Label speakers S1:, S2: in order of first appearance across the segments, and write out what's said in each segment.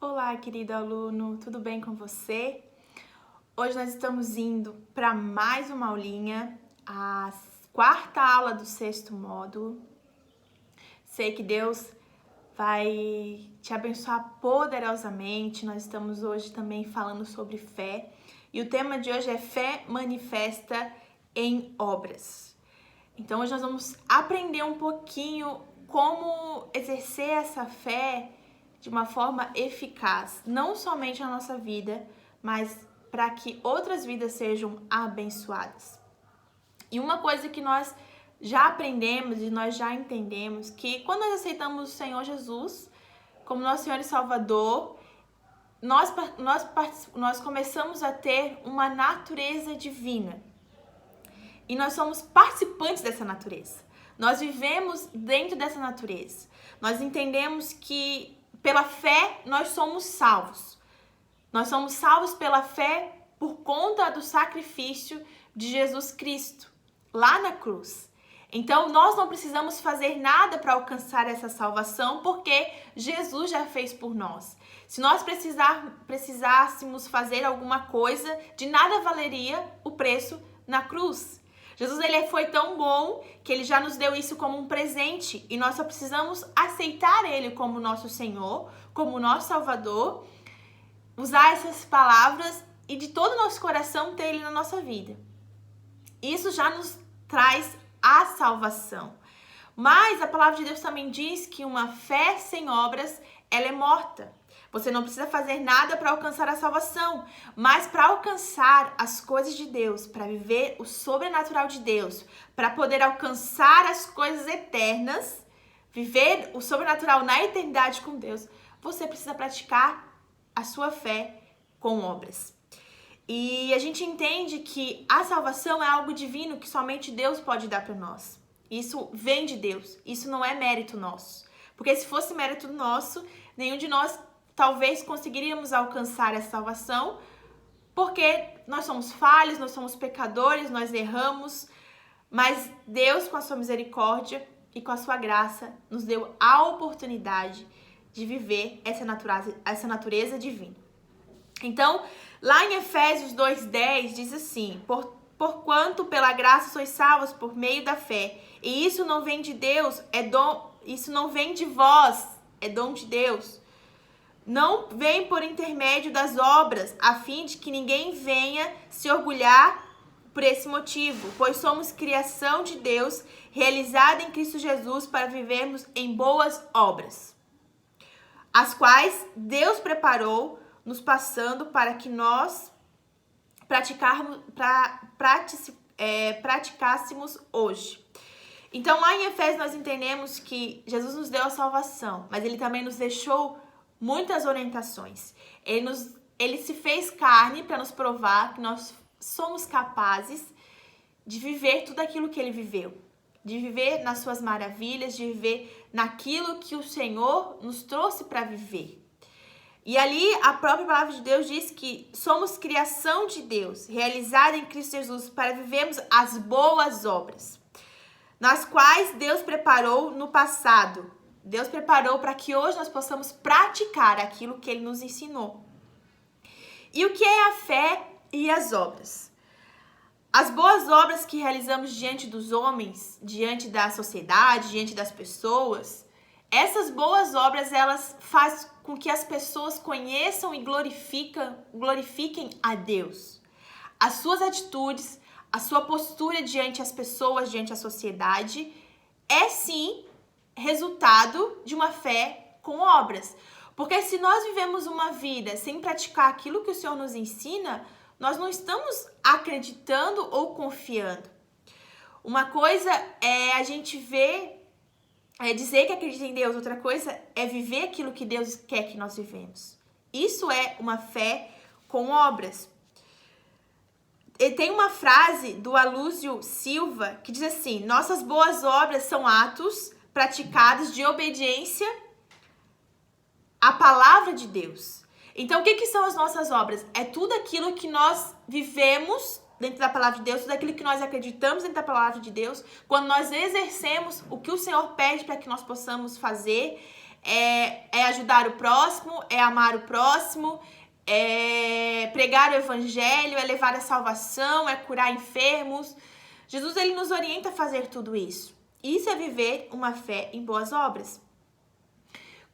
S1: Olá, querido aluno, tudo bem com você? Hoje nós estamos indo para mais uma aulinha, a quarta aula do sexto módulo. Sei que Deus vai te abençoar poderosamente. Nós estamos hoje também falando sobre fé e o tema de hoje é fé manifesta em obras. Então hoje nós vamos aprender um pouquinho como exercer essa fé de uma forma eficaz, não somente na nossa vida, mas para que outras vidas sejam abençoadas. E uma coisa que nós já aprendemos e nós já entendemos que quando nós aceitamos o Senhor Jesus como nosso Senhor e Salvador, nós começamos a ter uma natureza divina. E nós somos participantes dessa natureza. Nós vivemos dentro dessa natureza. Nós entendemos que pela fé nós somos salvos. Nós somos salvos pela fé por conta do sacrifício de Jesus Cristo, lá na cruz. Então nós não precisamos fazer nada para alcançar essa salvação, porque Jesus já fez por nós. Se nós precisássemos fazer alguma coisa, de nada valeria o preço na cruz. Jesus ele foi tão bom que ele já nos deu isso como um presente e nós só precisamos aceitar ele como nosso Senhor, como nosso Salvador, usar essas palavras e de todo o nosso coração ter ele na nossa vida. Isso já nos traz a salvação. Mas a palavra de Deus também diz que uma fé sem obras, ela é morta. Você não precisa fazer nada para alcançar a salvação, mas para alcançar as coisas de Deus, para viver o sobrenatural de Deus, para poder alcançar as coisas eternas, viver o sobrenatural na eternidade com Deus, você precisa praticar a sua fé com obras. E a gente entende que a salvação é algo divino que somente Deus pode dar para nós. Isso vem de Deus, isso não é mérito nosso. Porque se fosse mérito nosso, nenhum de nós talvez conseguiríamos alcançar essa salvação, porque nós somos falhos, nós somos pecadores, nós erramos, mas Deus, com a sua misericórdia e com a sua graça, nos deu a oportunidade de viver essa natureza divina. Então, lá em Efésios 2:10 diz assim: Porquanto pela graça sois salvos por meio da fé, e isso não vem de Deus, isso não vem de vós, é dom de Deus. Não vem por intermédio das obras, a fim de que ninguém venha se orgulhar por esse motivo, pois somos criação de Deus, realizada em Cristo Jesus para vivermos em boas obras, as quais Deus preparou, nos passando para que nós praticássemos hoje. Então, lá em Efésios nós entendemos que Jesus nos deu a salvação, mas Ele também nos deixou muitas orientações. Ele se fez carne para nos provar que nós somos capazes de viver tudo aquilo que Ele viveu, de viver nas suas maravilhas, de viver naquilo que o Senhor nos trouxe para viver. E ali a própria palavra de Deus diz que somos criação de Deus, realizada em Cristo Jesus, para vivermos as boas obras, nas quais Deus preparou no passado. Deus preparou para que hoje nós possamos praticar aquilo que Ele nos ensinou. E o que é a fé e as obras? As boas obras que realizamos diante dos homens, diante da sociedade, diante das pessoas, essas boas obras, elas fazem com que as pessoas conheçam e glorifiquem a Deus. As suas atitudes, a sua postura diante as pessoas, diante a sociedade, é sim resultado de uma fé com obras. Porque se nós vivemos uma vida sem praticar aquilo que o Senhor nos ensina, nós não estamos acreditando ou confiando. Uma coisa é a gente ver, é dizer que acredita em Deus, outra coisa é viver aquilo que Deus quer que nós vivemos. Isso é uma fé com obras. E tem uma frase do Alúcio Silva que diz assim: nossas boas obras são atos praticados de obediência à palavra de Deus. Então, o que são as nossas obras? É tudo aquilo que nós vivemos dentro da palavra de Deus, tudo aquilo que nós acreditamos dentro da palavra de Deus, quando nós exercemos o que o Senhor pede para que nós possamos fazer, é ajudar o próximo, é amar o próximo, é pregar o evangelho, é levar a salvação, é curar enfermos. Jesus, ele nos orienta a fazer tudo isso. Isso é viver uma fé em boas obras.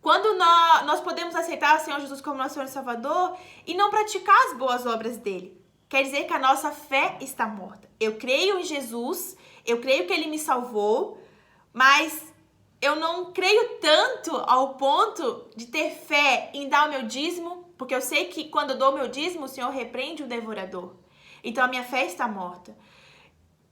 S1: Quando nós podemos aceitar o Senhor Jesus como nosso Senhor e Salvador e não praticar as boas obras dele, quer dizer que a nossa fé está morta. Eu creio em Jesus, eu creio que ele me salvou, mas eu não creio tanto ao ponto de ter fé em dar o meu dízimo, porque eu sei que quando eu dou o meu dízimo, o Senhor repreende o devorador. Então a minha fé está morta.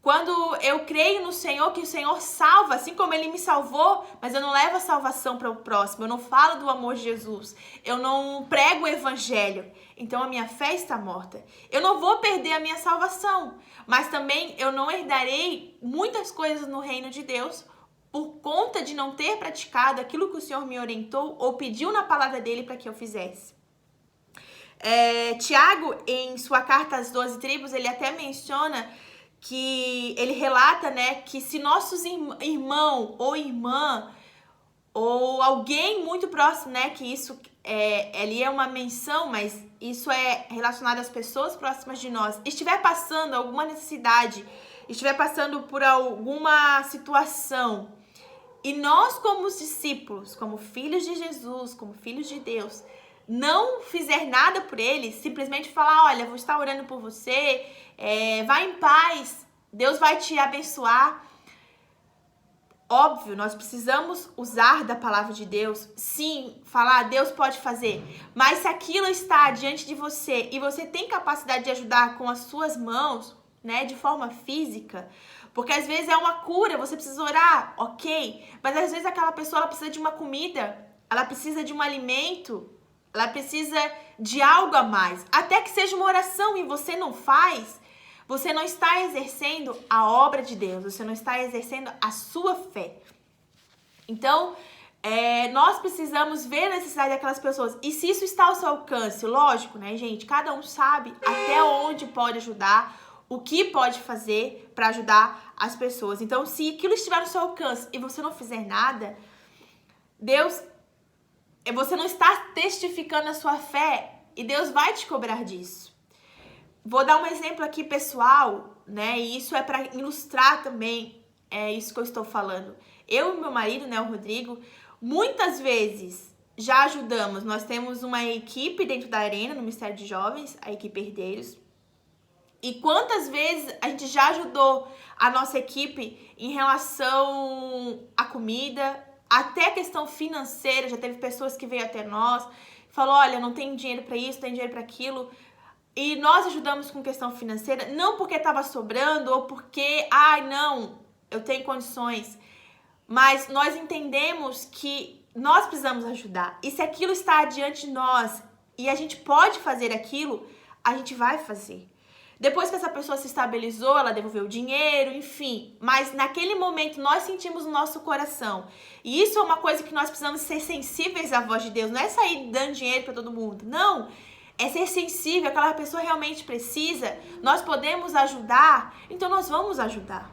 S1: Quando eu creio no Senhor, que o Senhor salva, assim como ele me salvou, mas eu não levo a salvação para o próximo, eu não falo do amor de Jesus, eu não prego o evangelho, então a minha fé está morta. Eu não vou perder a minha salvação, mas também eu não herdarei muitas coisas no reino de Deus por conta de não ter praticado aquilo que o Senhor me orientou ou pediu na palavra dele para que eu fizesse. Tiago, em sua carta às 12 tribos, ele até menciona que ele relata, né, que se nossos irmão ou irmã ou alguém muito próximo, né, que isso ali é uma menção, mas isso é relacionado às pessoas próximas de nós, estiver passando alguma necessidade, estiver passando por alguma situação, e nós como os discípulos, como filhos de Jesus, como filhos de Deus, não fizer nada por ele, simplesmente falar, olha, vou estar orando por você, vai em paz, Deus vai te abençoar. Óbvio, nós precisamos usar da palavra de Deus, sim, falar, Deus pode fazer, mas se aquilo está diante de você e você tem capacidade de ajudar com as suas mãos, né, de forma física, porque às vezes é uma cura, você precisa orar, ok, mas às vezes aquela pessoa ela precisa de uma comida, ela precisa de um alimento, ela precisa de algo a mais, até que seja uma oração e você não faz, você não está exercendo a obra de Deus, você não está exercendo a sua fé. Então, nós precisamos ver a necessidade daquelas pessoas. E se isso está ao seu alcance, lógico, né, gente? Cada um sabe até onde pode ajudar, o que pode fazer para ajudar as pessoas. Então, se aquilo estiver no seu alcance e você não fizer nada, você não está testificando a sua fé e Deus vai te cobrar disso. Vou dar um exemplo aqui pessoal, né? E isso é para ilustrar também isso que eu estou falando. Eu e meu marido, né, o Rodrigo, muitas vezes já ajudamos. Nós temos uma equipe dentro da Arena, no Ministério de Jovens, a equipe Herdeiros. E quantas vezes a gente já ajudou a nossa equipe em relação à comida, até a questão financeira. Já teve pessoas que veio até nós, falou, olha, não tenho dinheiro para isso, tenho dinheiro para aquilo. E nós ajudamos com questão financeira, não porque estava sobrando ou porque, não, eu tenho condições. Mas nós entendemos que nós precisamos ajudar. E se aquilo está diante de nós e a gente pode fazer aquilo, a gente vai fazer. Depois que essa pessoa se estabilizou, ela devolveu o dinheiro, enfim. Mas naquele momento nós sentimos no nosso coração. E isso é uma coisa que nós precisamos ser sensíveis à voz de Deus. Não é sair dando dinheiro para todo mundo. Não. É ser sensível, aquela pessoa realmente precisa. Nós podemos ajudar, então nós vamos ajudar.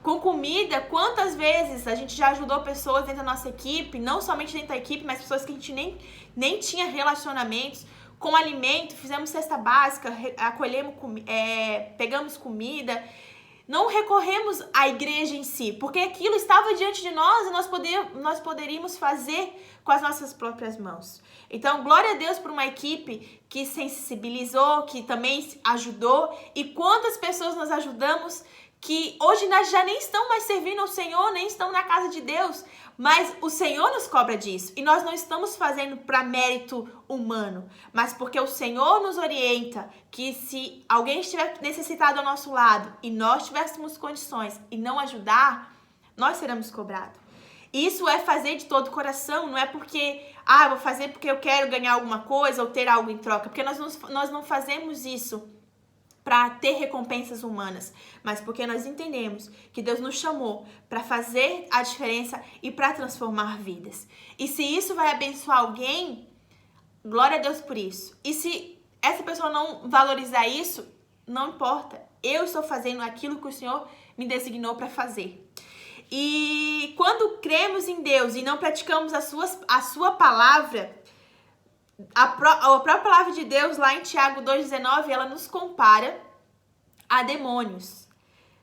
S1: Com comida, quantas vezes a gente já ajudou pessoas dentro da nossa equipe, não somente dentro da equipe, mas pessoas que a gente nem tinha relacionamentos, com alimento, fizemos cesta básica, pegamos comida, não recorremos à igreja em si, porque aquilo estava diante de nós e nós poderíamos fazer com as nossas próprias mãos. Então, glória a Deus por uma equipe que sensibilizou, que também ajudou, e quantas pessoas nós ajudamos que hoje nós já nem estão mais servindo ao Senhor, nem estão na casa de Deus, mas o Senhor nos cobra disso, e nós não estamos fazendo para mérito humano, mas porque o Senhor nos orienta que se alguém estiver necessitado ao nosso lado e nós tivéssemos condições e não ajudar, nós seremos cobrados. Isso é fazer de todo o coração, não é porque, vou fazer porque eu quero ganhar alguma coisa ou ter algo em troca, porque nós não fazemos isso para ter recompensas humanas, mas porque nós entendemos que Deus nos chamou para fazer a diferença e para transformar vidas. E se isso vai abençoar alguém, glória a Deus por isso. E se essa pessoa não valorizar isso, não importa. Eu estou fazendo aquilo que o Senhor me designou para fazer. E quando cremos em Deus e não praticamos a sua palavra, a própria palavra de Deus, lá em Tiago 2,19, ela nos compara a demônios.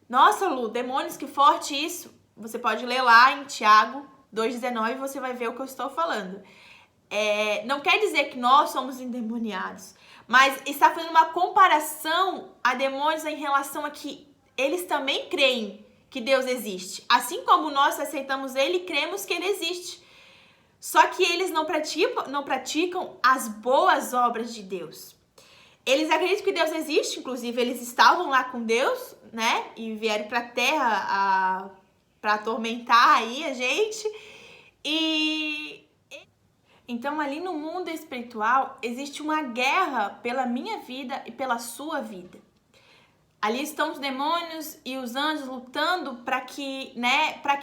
S1: Nossa, Lu, demônios, que forte isso. Você pode ler lá em Tiago 2,19 e você vai ver o que eu estou falando. Não quer dizer que nós somos endemoniados, mas está fazendo uma comparação a demônios em relação a que eles também creem que Deus existe. Assim como nós aceitamos Ele e cremos que Ele existe. Só que eles não praticam as boas obras de Deus. Eles acreditam que Deus existe, inclusive eles estavam lá com Deus, né? E vieram para a Terra para atormentar aí a gente. Então ali no mundo espiritual existe uma guerra pela minha vida e pela sua vida. Ali estão os demônios e os anjos lutando para que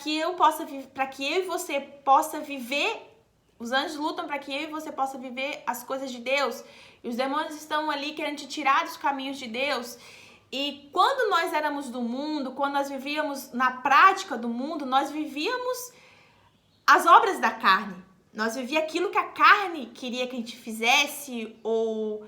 S1: eu e você possa viver. Os anjos lutam para que eu e você possa viver as coisas de Deus. E os demônios estão ali querendo te tirar dos caminhos de Deus. E quando nós éramos do mundo, quando nós vivíamos na prática do mundo, nós vivíamos as obras da carne. Nós vivíamos aquilo que a carne queria que a gente fizesse ou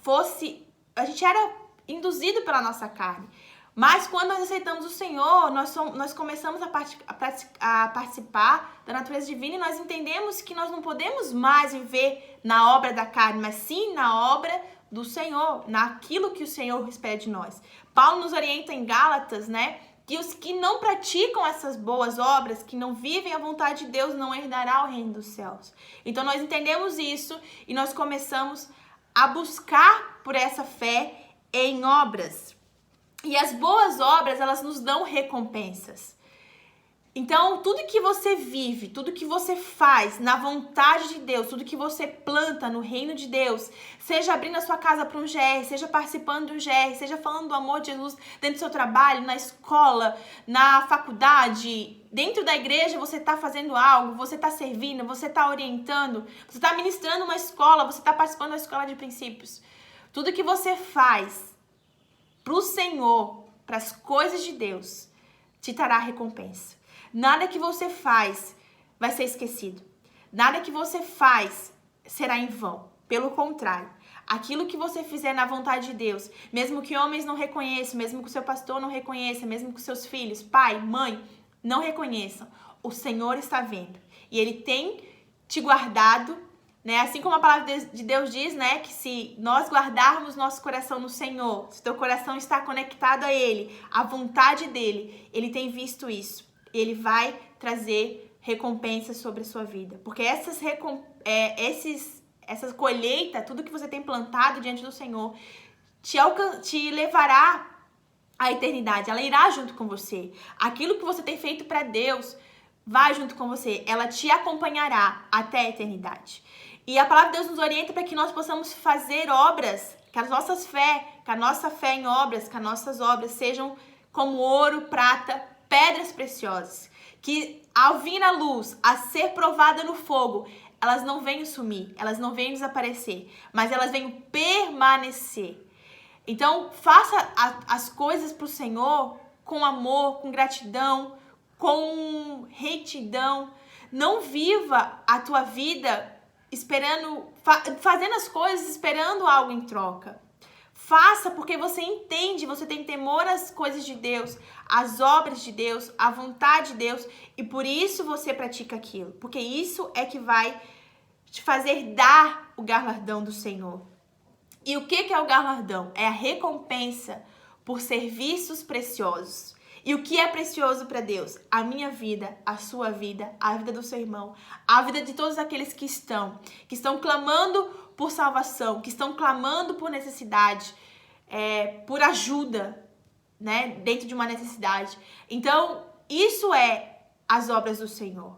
S1: fosse. A gente era induzido pela nossa carne. Mas quando nós aceitamos o Senhor, nós começamos a participar da natureza divina e nós entendemos que nós não podemos mais viver na obra da carne, mas sim na obra do Senhor, naquilo que o Senhor espera de nós. Paulo nos orienta em Gálatas, né? Que os que não praticam essas boas obras, que não vivem a vontade de Deus, não herdará o reino dos céus. Então nós entendemos isso e nós começamos a buscar por essa fé em obras. E as boas obras, elas nos dão recompensas. Então, tudo que você vive, tudo que você faz na vontade de Deus, tudo que você planta no reino de Deus, seja abrindo a sua casa para um GR, seja participando de um GR, seja falando do amor de Jesus dentro do seu trabalho, na escola, na faculdade, dentro da igreja você está fazendo algo, você está servindo, você está orientando, você está ministrando uma escola, você está participando da escola de princípios. Tudo que você faz para o Senhor, para as coisas de Deus, te trará recompensa. Nada que você faz vai ser esquecido. Nada que você faz será em vão. Pelo contrário, aquilo que você fizer na vontade de Deus, mesmo que homens não reconheçam, mesmo que o seu pastor não reconheça, mesmo que seus filhos, pai, mãe, não reconheçam, o Senhor está vendo. E Ele tem te guardado, né? Assim como a palavra de Deus diz, né, que se nós guardarmos nosso coração no Senhor, se teu coração está conectado a Ele, à vontade dEle, Ele tem visto isso. Ele vai trazer recompensas sobre a sua vida. Porque essa colheita, tudo que você tem plantado diante do Senhor, te levará à eternidade. Ela irá junto com você. Aquilo que você tem feito para Deus vai junto com você. Ela te acompanhará até a eternidade. E a palavra de Deus nos orienta para que nós possamos fazer obras, que a nossa fé em obras, que as nossas obras sejam como ouro, prata, pedras preciosas, que ao vir a luz, a ser provada no fogo, elas não venham sumir, elas não venham desaparecer, mas elas venham permanecer. Então, faça as coisas para o Senhor com amor, com gratidão, com retidão. Não viva a tua vida fazendo as coisas esperando algo em troca. Faça porque você entende, você tem temor às coisas de Deus, às obras de Deus, à vontade de Deus, e por isso você pratica aquilo. Porque isso é que vai te fazer dar o galardão do Senhor. E o que é o galardão? É a recompensa por serviços preciosos. E o que é precioso para Deus? A minha vida, a sua vida, a vida do seu irmão, a vida de todos aqueles que estão clamando por salvação, que estão clamando por necessidade, por ajuda, né, dentro de uma necessidade. Então, isso é as obras do Senhor.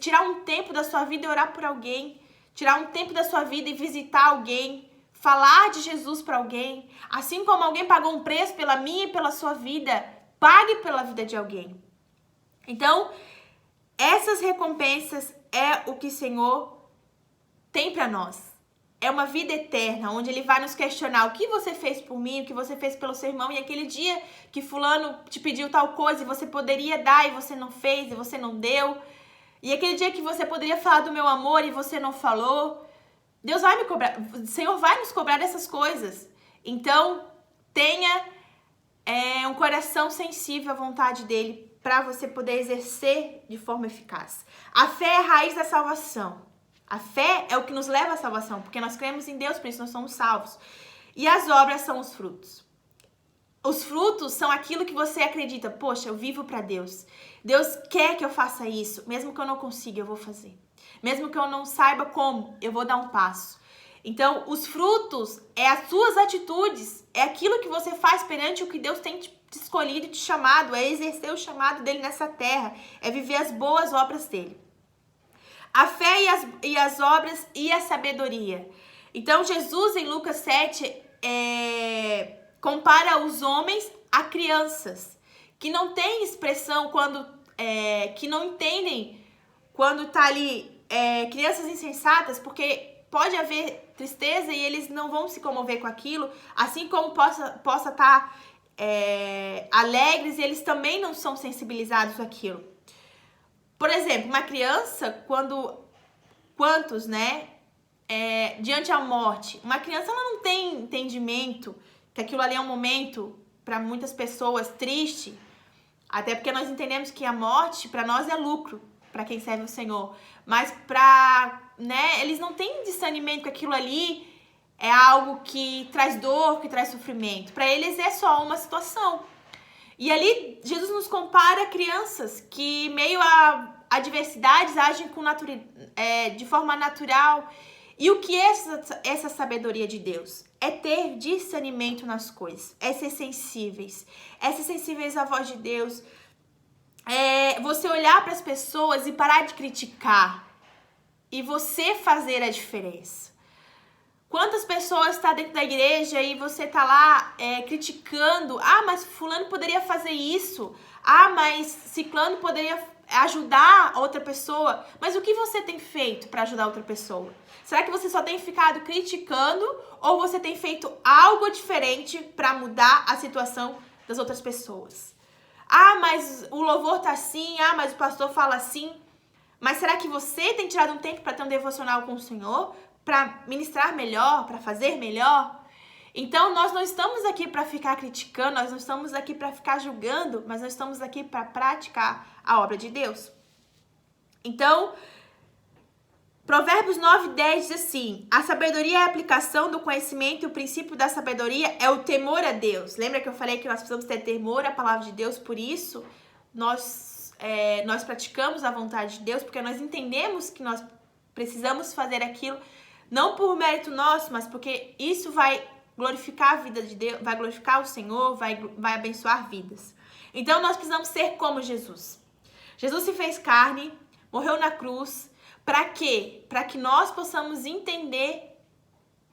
S1: Tirar um tempo da sua vida e orar por alguém, tirar um tempo da sua vida e visitar alguém, falar de Jesus para alguém, assim como alguém pagou um preço pela minha e pela sua vida, pague pela vida de alguém. Então, essas recompensas é o que o Senhor tem para nós. é uma vida eterna, onde ele vai nos questionar o que você fez por mim, o que você fez pelo seu irmão, e aquele dia que fulano te pediu tal coisa e você poderia dar e você não fez e você não deu, e aquele dia que você poderia falar do meu amor e você não falou. Deus vai me cobrar, o Senhor vai nos cobrar dessas coisas. Então, tenha um coração sensível à vontade dele para você poder exercer de forma eficaz. A fé é a raiz da salvação. A fé é o que nos leva à salvação, porque nós cremos em Deus, por isso nós somos salvos. E as obras são os frutos. Os frutos são aquilo que você acredita. Poxa, eu vivo para Deus. Deus quer que eu faça isso. Mesmo que eu não consiga, eu vou fazer. Mesmo que eu não saiba como, eu vou dar um passo. Então, os frutos é as suas atitudes. É aquilo que você faz perante o que Deus tem te escolhido e te chamado. É exercer o chamado dele nessa terra. É viver as boas obras dele. A fé e as obras e a sabedoria. Então, Jesus, em Lucas 7, compara os homens a crianças, que não têm expressão que não entendem quando tá ali crianças insensatas, porque pode haver tristeza e eles não vão se comover com aquilo, assim como possa estar alegres e eles também não são sensibilizados com aquilo. Por exemplo, uma criança, quantos, diante à morte, uma criança ela não tem entendimento que aquilo ali é um momento, para muitas pessoas, triste, até porque nós entendemos que a morte, para nós, é lucro, para quem serve o Senhor, mas eles não têm discernimento que aquilo ali é algo que traz dor, que traz sofrimento. Para eles é só uma situação. E ali, Jesus nos compara a crianças que, meio a adversidades, agem de forma natural. E o que é essa sabedoria de Deus? É ter discernimento nas coisas, é ser sensíveis à voz de Deus, é você olhar para as pessoas e parar de criticar e você fazer a diferença. Quantas pessoas estão dentro da igreja e você está lá criticando, mas fulano poderia fazer isso, mas ciclano poderia ajudar outra pessoa, mas o que você tem feito para ajudar outra pessoa? Será que você só tem ficado criticando ou você tem feito algo diferente para mudar a situação das outras pessoas? Mas o louvor tá assim, mas o pastor fala assim. Mas será que você tem tirado um tempo para ter um devocional com o Senhor? Para ministrar melhor, para fazer melhor? Então, nós não estamos aqui para ficar criticando, nós não estamos aqui para ficar julgando, mas nós estamos aqui para praticar a obra de Deus. Então, Provérbios 9:10 diz assim: a sabedoria é a aplicação do conhecimento e o princípio da sabedoria é o temor a Deus. Lembra que eu falei que nós precisamos ter temor à palavra de Deus? Por isso, nós praticamos a vontade de Deus, porque nós entendemos que nós precisamos fazer aquilo, não por mérito nosso, mas porque isso vai glorificar a vida de Deus, vai glorificar o Senhor, vai abençoar vidas. Então, nós precisamos ser como Jesus. Jesus se fez carne, morreu na cruz. Para quê? Para que nós possamos entender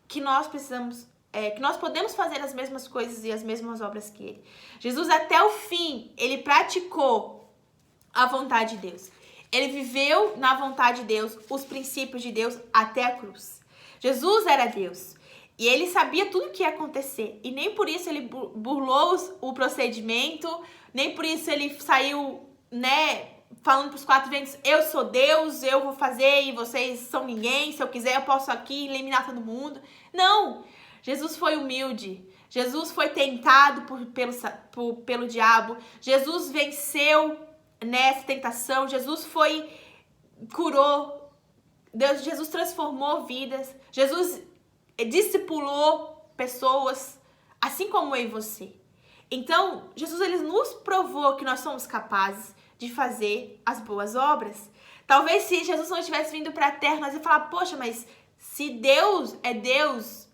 S1: que nós precisamos, que nós podemos fazer as mesmas coisas e as mesmas obras que Ele. Jesus, até o fim, Ele praticou a vontade de Deus. Ele viveu na vontade de Deus, os princípios de Deus até a cruz. Jesus era Deus. E Ele sabia tudo o que ia acontecer. E nem por isso Ele burlou o procedimento, nem por isso Ele saiu, falando para os quatro ventos, eu sou Deus, eu vou fazer e vocês são ninguém, se eu quiser eu posso aqui eliminar todo mundo. Não, Jesus foi humilde, Jesus foi tentado pelo diabo, Jesus venceu nessa tentação, Jesus curou, Jesus transformou vidas, Jesus discipulou pessoas, assim como eu e você. Então, Jesus ele nos provou que nós somos capazes de fazer as boas obras. Talvez se Jesus não tivesse vindo para a terra, nós ia falar, poxa, mas se Deus é Deus,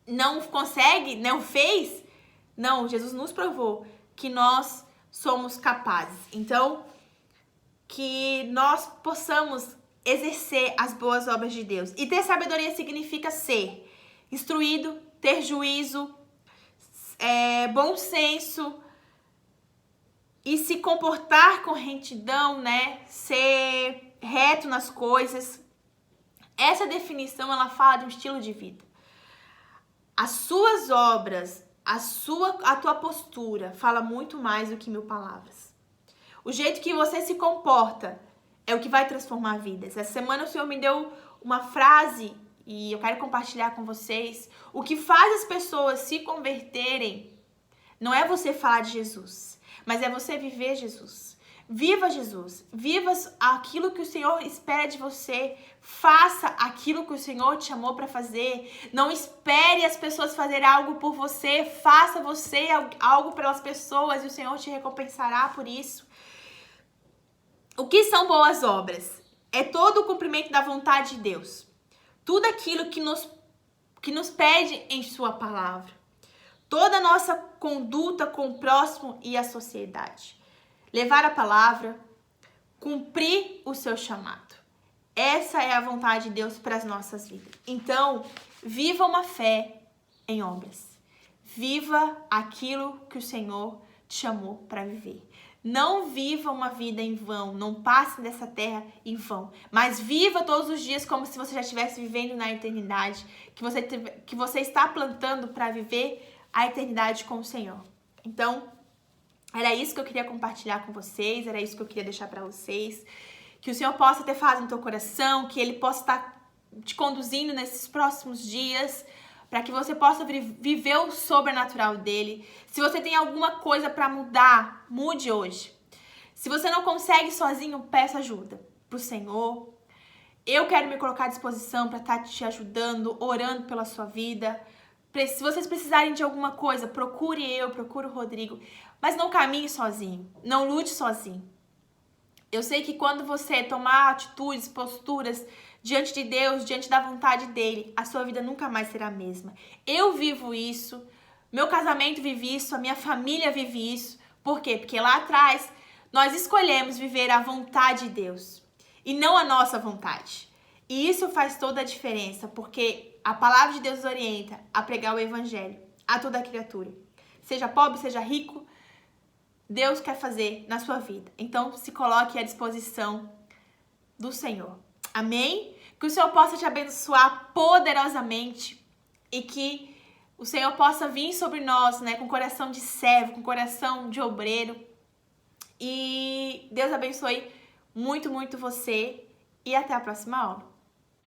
S1: não consegue, não fez? Não, Jesus nos provou que nós somos capazes. Então, que nós possamos exercer as boas obras de Deus. E ter sabedoria significa ser instruído, ter juízo, bom senso, e se comportar com retidão, ser reto nas coisas, Essa definição, ela fala de um estilo de vida. As suas obras, a tua postura fala muito mais do que 1000 palavras. O jeito que você se comporta é o que vai transformar vidas. Essa semana o Senhor me deu uma frase e eu quero compartilhar com vocês. O que faz as pessoas se converterem não é você falar de Jesus, mas é você viver Jesus. Viva Jesus, viva aquilo que o Senhor espera de você, faça aquilo que o Senhor te chamou para fazer, não espere as pessoas fazerem algo por você, faça você algo pelas pessoas e o Senhor te recompensará por isso. O que são boas obras? É todo o cumprimento da vontade de Deus, tudo aquilo que nos pede em sua palavra, toda a nossa conduta com o próximo e a sociedade. Levar a palavra, cumprir o seu chamado. Essa é a vontade de Deus para as nossas vidas. Então, viva uma fé em obras. Viva aquilo que o Senhor te chamou para viver. Não viva uma vida em vão, não passe dessa terra em vão, mas viva todos os dias como se você já estivesse vivendo na eternidade, que você está plantando para viver a eternidade com o Senhor. Então, era isso que eu queria compartilhar com vocês, era isso que eu queria deixar para vocês. Que o Senhor possa ter falado no teu coração, que Ele possa estar te conduzindo nesses próximos dias, para que você possa viver o sobrenatural dEle. Se você tem alguma coisa para mudar, mude hoje. Se você não consegue sozinho, peça ajuda pro Senhor. Eu quero me colocar à disposição para estar te ajudando, orando pela sua vida. Se vocês precisarem de alguma coisa, procure o Rodrigo. Mas não caminhe sozinho, não lute sozinho. Eu sei que quando você tomar atitudes, posturas diante de Deus, diante da vontade dEle, a sua vida nunca mais será a mesma. Eu vivo isso, meu casamento vive isso, a minha família vive isso. Por quê? Porque lá atrás nós escolhemos viver a vontade de Deus e não a nossa vontade. E isso faz toda a diferença, porque a palavra de Deus nos orienta a pregar o evangelho a toda criatura. Seja pobre, seja rico, Deus quer fazer na sua vida. Então, se coloque à disposição do Senhor. Amém? Que o Senhor possa te abençoar poderosamente e que o Senhor possa vir sobre nós, né, com coração de servo, com coração de obreiro. E Deus abençoe muito, muito você e até a próxima aula.